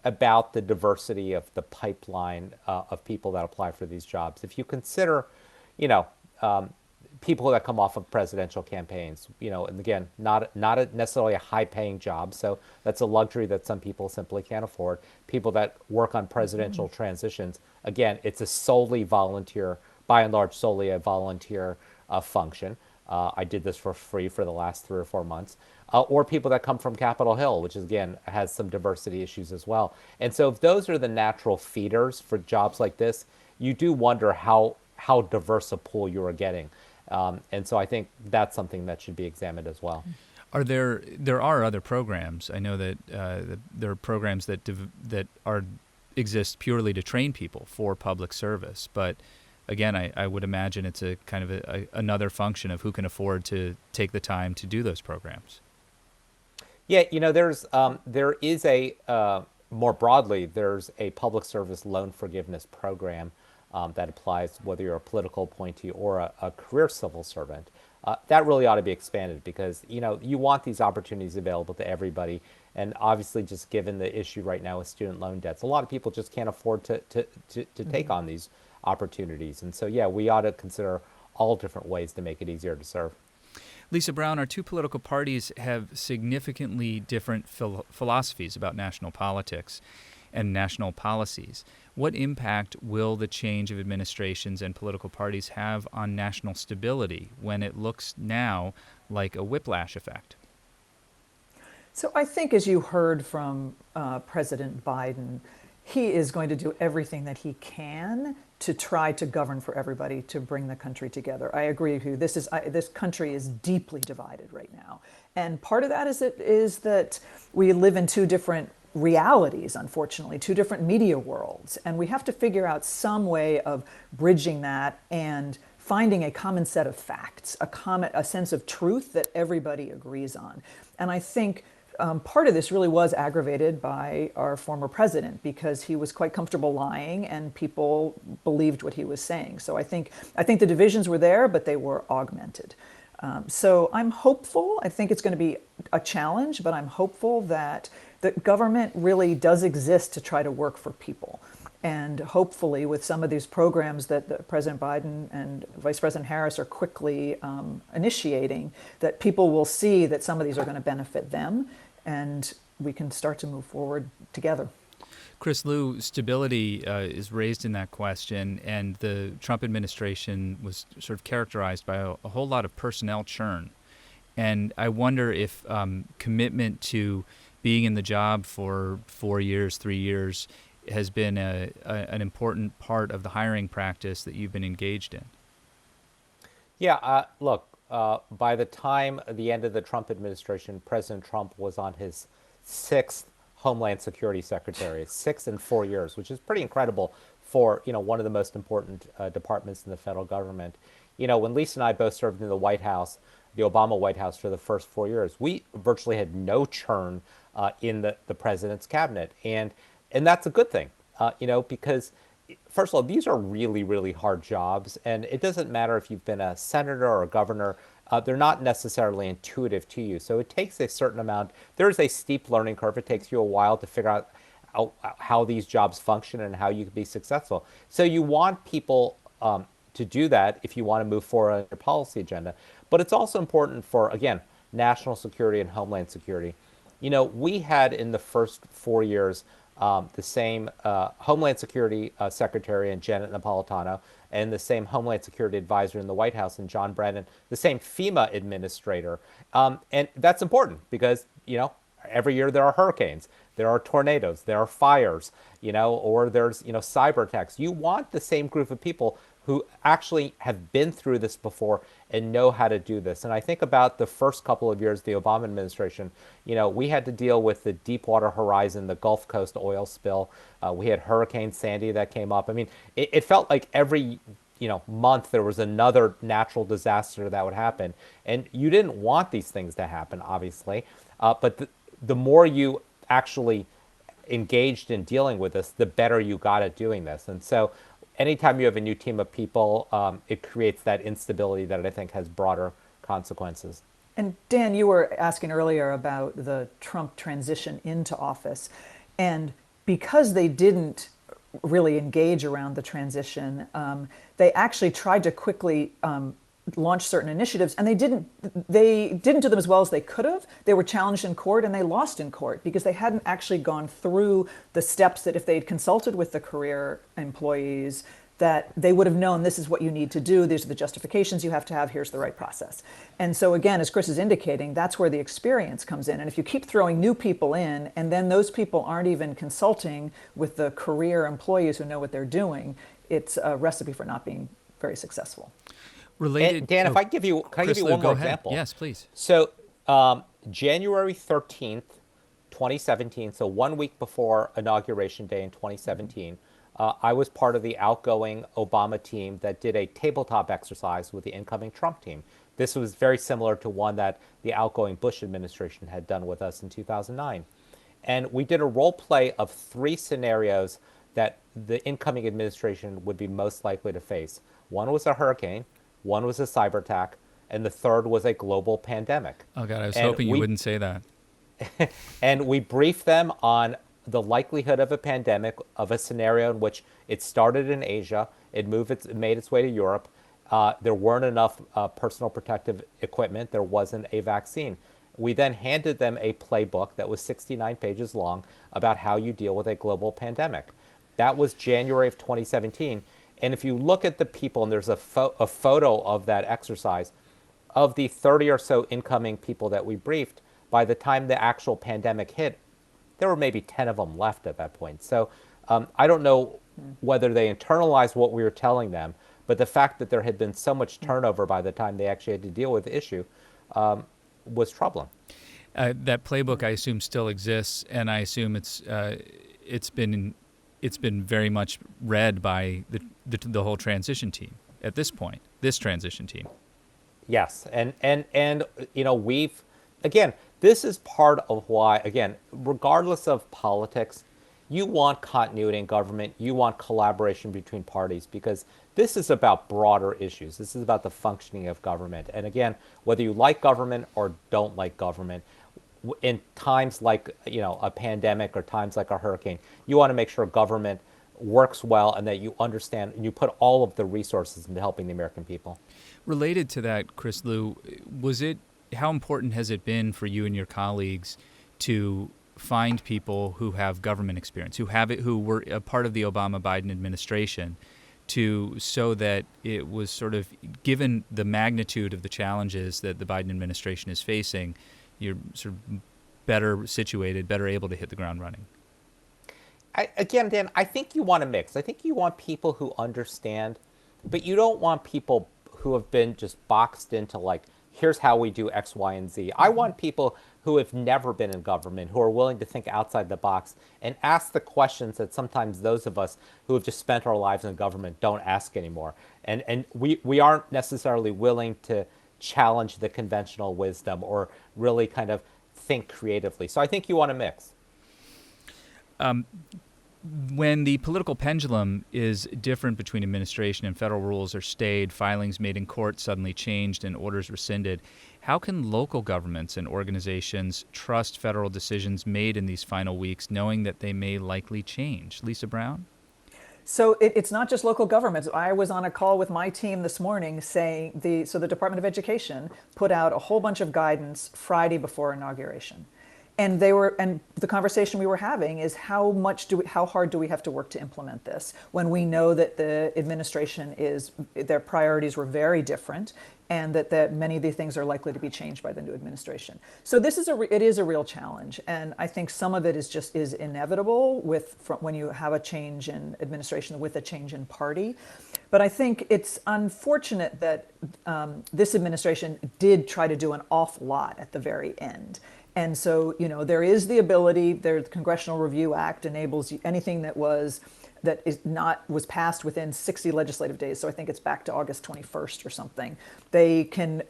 [SPEAKER 4] about the diversity of the pipeline of people that apply for these jobs. If you consider, people that come off of presidential campaigns, and again, not necessarily a high-paying job, so that's a luxury that some people simply can't afford. People that work on presidential transitions, again, it's a solely volunteer, by and large, solely a volunteer function. I did this for free for the last 3 or 4 months. Or people that come from Capitol Hill, which is, again, has some diversity issues as well. And so if those are the natural feeders for jobs like this, you do wonder how diverse a pool you are getting. And so I think that's something that should be examined as well.
[SPEAKER 2] There are other programs. I know that there are programs that exist purely to train people for public service. But again, I would imagine it's a kind of another function of who can afford to take the time to do those programs.
[SPEAKER 4] Yeah, there is more broadly, there's a public service loan forgiveness program that applies whether you're a political appointee or a career civil servant. That really ought to be expanded, because you want these opportunities available to everybody. And obviously, just given the issue right now with student loan debts, a lot of people just can't afford to take on these opportunities. And so, yeah, we ought to consider all different ways to make it easier to serve.
[SPEAKER 2] Lisa Brown, our two political parties have significantly different philosophies about national politics and national policies. What impact will the change of administrations and political parties have on national stability when it looks now like a whiplash effect?
[SPEAKER 3] So I think, as you heard from President Biden, he is going to do everything that he can to try to govern for everybody, to bring the country together. I agree with you. This country is deeply divided right now. And part of that is that we live in two different realities, unfortunately, two different media worlds. And we have to figure out some way of bridging that and finding a common set of facts, a sense of truth that everybody agrees on. And I think part of this really was aggravated by our former president, because he was quite comfortable lying and people believed what he was saying. So I think the divisions were there, but they were augmented. So I'm hopeful. I think it's going to be a challenge, but I'm hopeful that the government really does exist to try to work for people. And hopefully, with some of these programs that President Biden and Vice President Harris are quickly initiating, that people will see that some of these are going to benefit them, and we can start to move forward together.
[SPEAKER 2] Chris Lu, stability is raised in that question, and the Trump administration was sort of characterized by a whole lot of personnel churn. And I wonder if commitment to being in the job for 4 years, 3 years, has been an important part of the hiring practice that you've been engaged in.
[SPEAKER 4] Yeah, look, by the time the end of the Trump administration, President Trump was on his sixth Homeland Security Secretary, six in 4 years, which is pretty incredible for one of the most important departments in the federal government. When Lisa and I both served in the White House, the Obama White House, for the first 4 years, we virtually had no churn in the president's cabinet, and that's a good thing, because first of all, these are really, really hard jobs, and it doesn't matter if you've been a senator or a governor. They're not necessarily intuitive to you. So it takes a certain amount. There's a steep learning curve. It takes you a while to figure out how these jobs function and how you can be successful. So you want people to do that if you want to move forward on your policy agenda. But it's also important for, again, national security and homeland security. We had in the first 4 years the same Homeland Security Secretary in Janet Napolitano, and the same Homeland Security Advisor in the White House in John Brennan, the same FEMA administrator. And that's important because, every year there are hurricanes, there are tornadoes, there are fires, or there's, cyber attacks. You want the same group of people who actually have been through this before and know how to do this. And I think about the first couple of years of the Obama administration, we had to deal with the Deepwater Horizon, the Gulf Coast oil spill. We had Hurricane Sandy that came up. I mean, it felt like every month there was another natural disaster that would happen. And you didn't want these things to happen, obviously. But the more you actually engaged in dealing with this, the better you got at doing this. And so anytime you have a new team of people, it creates that instability that I think has broader consequences.
[SPEAKER 3] And Dan, you were asking earlier about the Trump transition into office. And because they didn't really engage around the transition, they actually tried to quickly launch certain initiatives, and they didn't do them as well as they could have. They were challenged in court and they lost in court because they hadn't actually gone through the steps that if they'd consulted with the career employees, that they would have known this is what you need to do, these are the justifications you have to have, here's the right process. And so again, as Chris is indicating, that's where the experience comes in. And if you keep throwing new people in, and then those people aren't even consulting with the career employees who know what they're doing, it's a recipe for not being very successful.
[SPEAKER 2] Related,
[SPEAKER 4] Dan, if I give you, can I give you one more example?
[SPEAKER 2] Yes, please.
[SPEAKER 4] So January 13th, 2017, so 1 week before Inauguration Day in 2017, I was part of the outgoing Obama team that did a tabletop exercise with the incoming Trump team. This was very similar to one that the outgoing Bush administration had done with us in 2009. And we did a role play of 3 scenarios that the incoming administration would be most likely to face. One was a hurricane, one was a cyber attack, and the third was a global pandemic.
[SPEAKER 2] Oh, God, I was hoping you wouldn't say that.
[SPEAKER 4] And we briefed them on the likelihood of a pandemic, of a scenario in which it started in Asia, it made its way to Europe, there weren't enough personal protective equipment, there wasn't a vaccine. We then handed them a playbook that was 69 pages long about how you deal with a global pandemic. That was January of 2017. And if you look at the people, and there's a photo of that exercise, of the 30 or so incoming people that we briefed, by the time the actual pandemic hit, there were maybe 10 of them left at that point. So I don't know whether they internalized what we were telling them, but the fact that there had been so much turnover by the time they actually had to deal with the issue was troubling.
[SPEAKER 2] That playbook, I assume, still exists, and I assume it's been very much read by the whole transition team at this point. This transition team.
[SPEAKER 4] Yes, and we've, again, this is part of why, again, regardless of politics, you want continuity in government, you want collaboration between parties, because this is about broader issues. This is about the functioning of government. And again, whether you like government or don't like government, in times like a pandemic or times like a hurricane, you want to make sure government works well and that you understand and you put all of the resources into helping the American people.
[SPEAKER 2] Related to that, Chris Liu, how important has it been for you and your colleagues to find people who have government experience, who were a part of the Obama-Biden administration, so that it was sort of, given the magnitude of the challenges that the Biden administration is facing, you're sort of better situated, better able to hit the ground running?
[SPEAKER 4] Again, Dan, I think you want a mix. I think you want people who understand, but you don't want people who have been just boxed into like here's how we do X, Y, and Z. I want people who have never been in government, who are willing to think outside the box and ask the questions that sometimes those of us who have just spent our lives in government don't ask anymore. And we aren't necessarily willing to challenge the conventional wisdom or really kind of think creatively. So I think you want a mix.
[SPEAKER 2] When the political pendulum is different between administration and federal rules are stayed, filings made in court suddenly changed, and orders rescinded, how can local governments and organizations trust federal decisions made in these final weeks, knowing that they may likely change? Lisa Brown?
[SPEAKER 3] So it's not just local governments. I was on a call with my team this morning saying the Department of Education put out a whole bunch of guidance Friday before inauguration. And the conversation we were having is how hard do we have to work to implement this when we know that the administration their priorities were very different, and that many of these things are likely to be changed by the new administration. So it is a real challenge, and I think some of it is inevitable when you have a change in administration with a change in party. But I think it's unfortunate that this administration did try to do an awful lot at the very end. And so, there is the ability, the Congressional Review Act enables anything that was passed within 60 legislative days. So I think it's back to August 21st or something. They can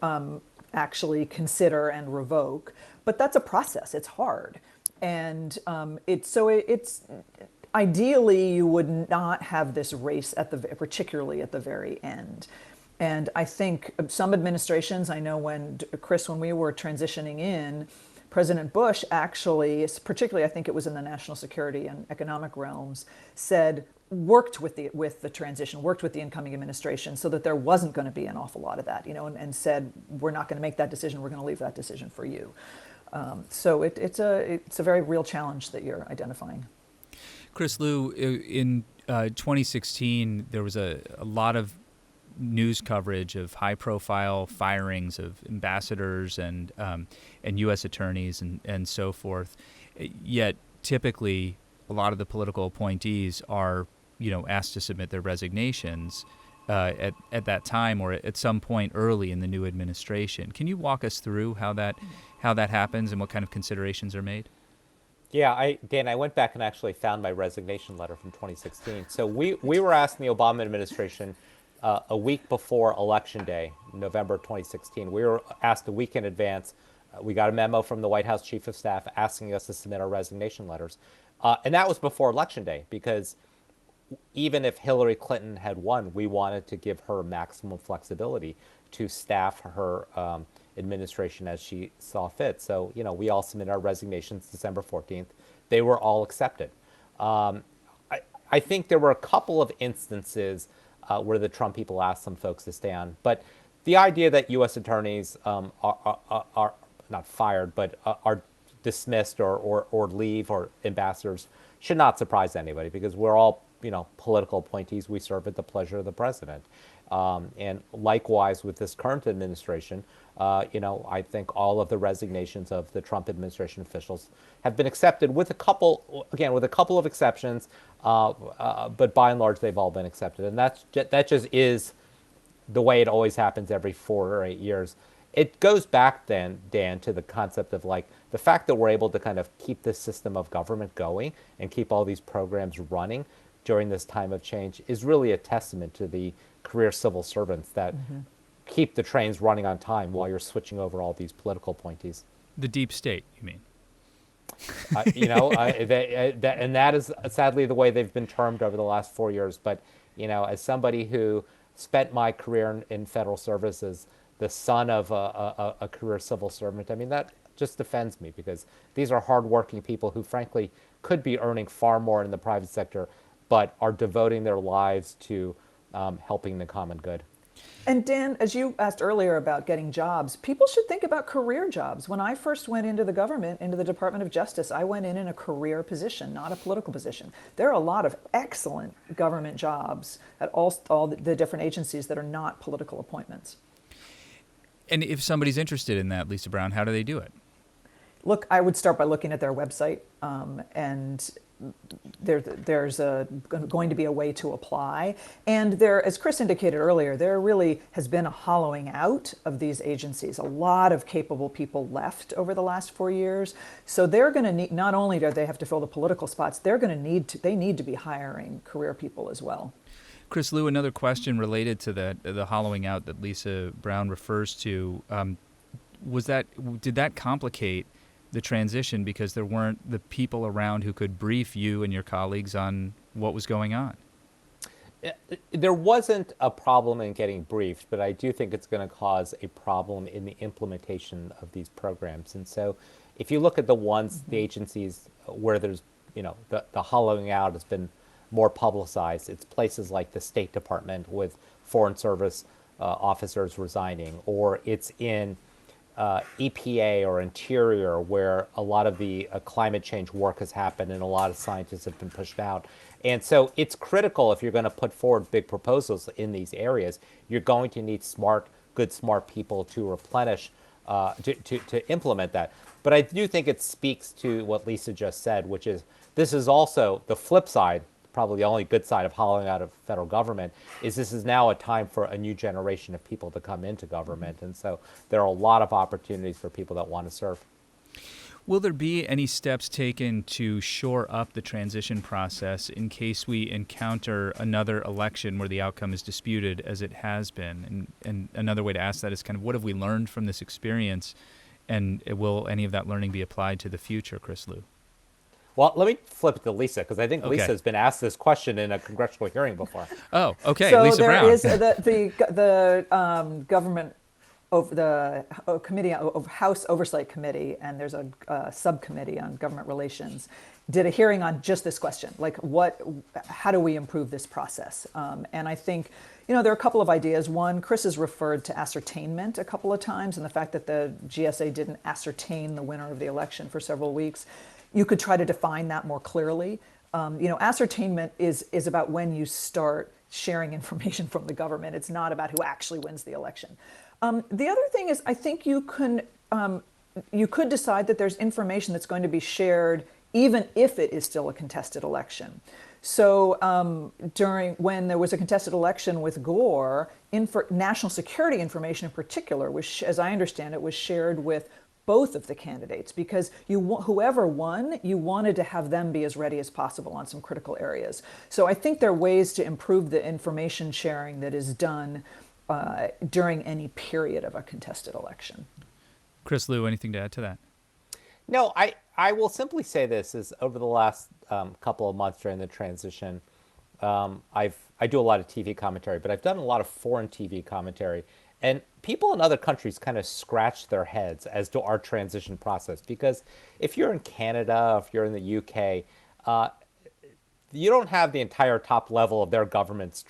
[SPEAKER 3] actually consider and revoke, but that's a process. It's hard. And it's ideally you would not have this race particularly at the very end. And I think some administrations, I know when we were transitioning in, President Bush actually, particularly I think it was in the national security and economic realms, worked with the transition, worked with the incoming administration so that there wasn't going to be an awful lot of that, and said, we're not going to make that decision, we're going to leave that decision for you. So it's a very real challenge that you're identifying.
[SPEAKER 2] Chris Liu, in 2016, there was a lot of news coverage of high-profile firings of ambassadors and U.S. attorneys and so forth. Yet, typically, a lot of the political appointees are, asked to submit their resignations at that time or at some point early in the new administration. Can you walk us through how that happens and what kind of considerations are made?
[SPEAKER 4] Yeah, Dan, I went back and actually found my resignation letter from 2016. So we were asked in the Obama administration a week before Election Day, November 2016. We were asked a week in advance. We got a memo from the White House Chief of Staff asking us to submit our resignation letters. And that was before Election Day, because even if Hillary Clinton had won, we wanted to give her maximum flexibility to staff her administration as she saw fit. So, we all submitted our resignations December 14th. They were all accepted. I think there were a couple of instances where the Trump people asked some folks to stay on. But the idea that U.S. attorneys are not fired, but are dismissed or leave, or ambassadors, should not surprise anybody, because we're all political appointees. We serve at the pleasure of the president. And likewise with this current administration, I think all of the resignations of the Trump administration officials have been accepted with a couple of exceptions, but by and large they've all been accepted. And that just is the way it always happens every 4 or 8 years. It goes back then, Dan, to the concept of the fact that we're able to kind of keep this system of government going and keep all these programs running during this time of change is really a testament to the career civil servants that keep the trains running on time while you're switching over all these political appointees.
[SPEAKER 2] The deep state, you mean?
[SPEAKER 4] And that is sadly the way they've been termed over the last 4 years. But, as somebody who spent my career in federal services, the son of a career civil servant, I mean, that just offends me, because these are hardworking people who, frankly, could be earning far more in the private sector, but are devoting their lives to helping the common good.
[SPEAKER 3] And Dan, as you asked earlier about getting jobs, people should think about career jobs. When I first went into the government, into the Department of Justice, I went in a career position, not a political position. There are a lot of excellent government jobs at all the different agencies that are not political appointments.
[SPEAKER 2] And if somebody's interested in that, Lisa Brown, how do they do it?
[SPEAKER 3] Look, I would start by looking at their website, and there's going to be a way to apply. And there, as Chris indicated earlier, there really has been a hollowing out of these agencies. A lot of capable people left over the last 4 years. So they're going to need, not only do they have to fill the political spots, they need to be hiring career people as well.
[SPEAKER 2] Chris Liu, another question related to the hollowing out that Lisa Brown refers to. Did that complicate the transition because there weren't the people around who could brief you and your colleagues on what was going on?
[SPEAKER 4] There wasn't a problem in getting briefed, but I do think it's going to cause a problem in the implementation of these programs. And so if you look at the agencies where there's, the hollowing out has been more publicized, it's places like the State Department with Foreign Service officers resigning, or it's in EPA or Interior, where a lot of the climate change work has happened and a lot of scientists have been pushed out. And so it's critical, if you're going to put forward big proposals in these areas, you're going to need smart people to replenish, to implement that. But I do think it speaks to what Lisa just said, which is this is also the flip side. Probably the only good side of hollowing out of federal government is this is now a time for a new generation of people to come into government. And so there are a lot of opportunities for people that want to serve.
[SPEAKER 2] Will there be any steps taken to shore up the transition process in case we encounter another election where the outcome is disputed, as it has been? And another way to ask that is kind of what have we learned from this experience, and will any of that learning be applied to the future, Chris Liu?
[SPEAKER 4] Well, let me flip it to Lisa, because I think
[SPEAKER 2] Okay.
[SPEAKER 4] Lisa has been asked this question in a congressional hearing before.
[SPEAKER 2] Oh, okay,
[SPEAKER 3] So
[SPEAKER 2] Lisa
[SPEAKER 3] there
[SPEAKER 2] Brown.
[SPEAKER 3] is the government over the committee, House Oversight Committee, and there's a subcommittee on government relations, did a hearing on just this question, like how do we improve this process? And I think, there are a couple of ideas. One, Chris has referred to ascertainment a couple of times, and the fact that the GSA didn't ascertain the winner of the election for several weeks. You could try to define that more clearly. Ascertainment is about when you start sharing information from the government. It's not about who actually wins the election. The other thing is, I think you could decide that there's information that's going to be shared even if it is still a contested election. So when there was a contested election with Gore, national security information in particular, which, as I understand it, was shared with both of the candidates, because whoever won, you wanted to have them be as ready as possible on some critical areas. So I think there are ways to improve the information sharing that is done during any period of a contested election.
[SPEAKER 2] Chris Liu, anything to add to that?
[SPEAKER 4] No, I will simply say this is over the last couple of months during the transition, I do a lot of TV commentary, but I've done a lot of foreign TV commentary. And people in other countries kind of scratch their heads as to our transition process, because if you're in Canada, if you're in the UK, you don't have the entire top level of their government's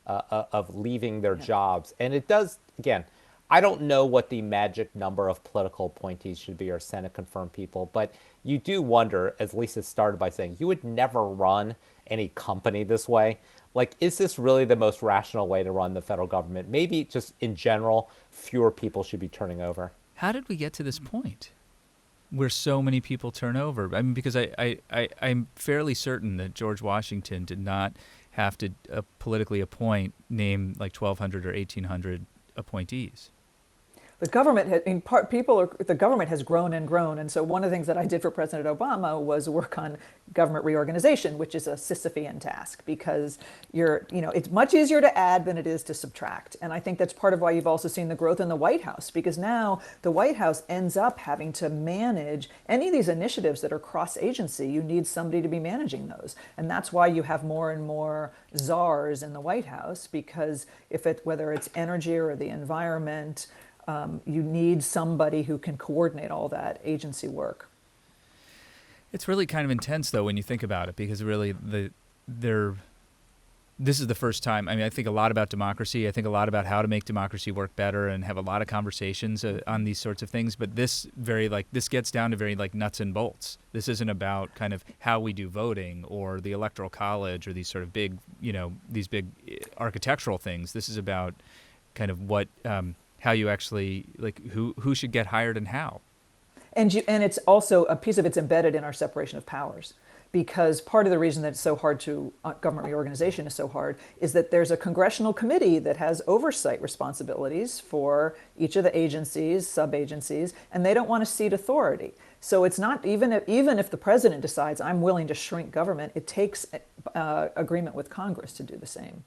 [SPEAKER 4] of leaving their jobs. And it does, again, I don't know what the magic number of political appointees should be, or Senate confirmed people, but you do wonder, as Lisa started by saying, you would never run any company this way. Like, is this really the most rational way to run the federal government? Maybe just in general, fewer people should be turning over.
[SPEAKER 2] How did we get to this point where so many people turn over? I mean, because I'm fairly certain that George Washington did not have to politically name like 1,200 or 1,800 appointees.
[SPEAKER 3] The government the government has grown and grown, and so one of the things that I did for President Obama was work on government reorganization, which is a Sisyphean task, because it's much easier to add than it is to subtract. And I think that's part of why you've also seen the growth in the White House, because now the White House ends up having to manage any of these initiatives that are cross-agency. You need somebody to be managing those, and that's why you have more and more czars in the White House, because whether it's energy or the environment. You need somebody who can coordinate all that agency work.
[SPEAKER 2] It's really kind of intense, though, when you think about it, because really this is the first time. I mean, I think a lot about democracy. I think a lot about how to make democracy work better, and have a lot of conversations on these sorts of things. But this gets down to very nuts and bolts. This isn't about kind of how we do voting or the Electoral College or these sort of big, these big architectural things. This is about kind of what. How you actually, who should get hired and how.
[SPEAKER 3] And it's also, a piece of it's embedded in our separation of powers. because part of the reason that it's so hard to, government reorganization is so hard, is that there's a congressional committee that has oversight responsibilities for each of the agencies, sub-agencies, and they don't want to cede authority. So it's not, even if the president decides, I'm willing to shrink government, it takes agreement with Congress to do the same.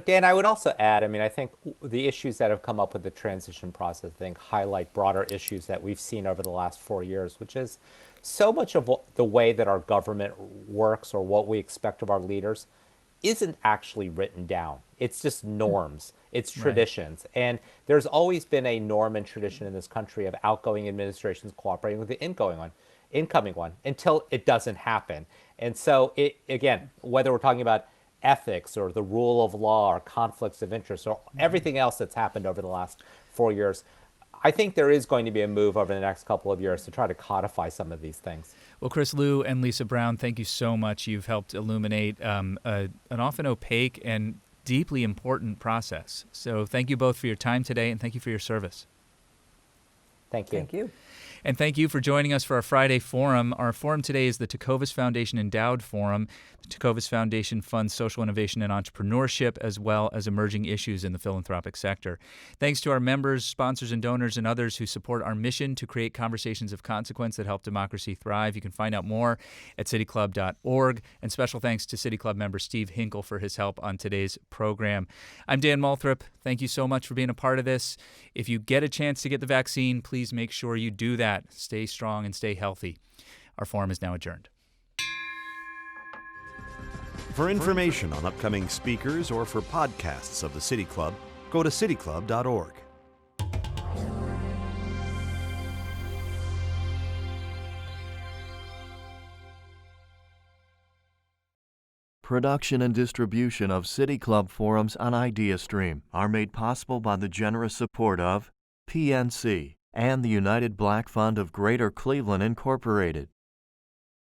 [SPEAKER 4] Dan, I would also add, I think the issues that have come up with the transition process, I think, highlight broader issues that we've seen over the last 4 years, which is so much of the way that our government works or what we expect of our leaders isn't actually written down. It's just norms. It's traditions. Right. And there's always been a norm and tradition in this country of outgoing administrations cooperating with the incoming one until it doesn't happen. And so, again, whether we're talking about ethics or the rule of law or conflicts of interest or everything else that's happened over the last 4 years, I think there is going to be a move over the next couple of years to try to codify some of these things.
[SPEAKER 2] Well, Chris Liu and Lisa Brown, thank you so much. You've helped illuminate an often opaque and deeply important process. So thank you both for your time today, and thank you for your service.
[SPEAKER 4] Thank you.
[SPEAKER 3] Thank you.
[SPEAKER 2] And thank you for joining us for our Friday forum. Our forum today is the Tecovas Foundation Endowed Forum. The Tecovas Foundation funds social innovation and entrepreneurship, as well as emerging issues in the philanthropic sector. Thanks to our members, sponsors, and donors, and others who support our mission to create conversations of consequence that help democracy thrive. You can find out more at cityclub.org. And special thanks to City Club member Steve Hinkle for his help on today's program. I'm Dan Moulthrop. Thank you so much for being a part of this. If you get a chance to get the vaccine, please make sure you do that. Stay strong and stay healthy. Our forum is now adjourned.
[SPEAKER 5] For information on upcoming speakers or for podcasts of the City Club, go to cityclub.org.
[SPEAKER 1] Production and distribution of City Club forums on ideastream are made possible by the generous support of PNC and the United Black Fund of Greater Cleveland, Incorporated.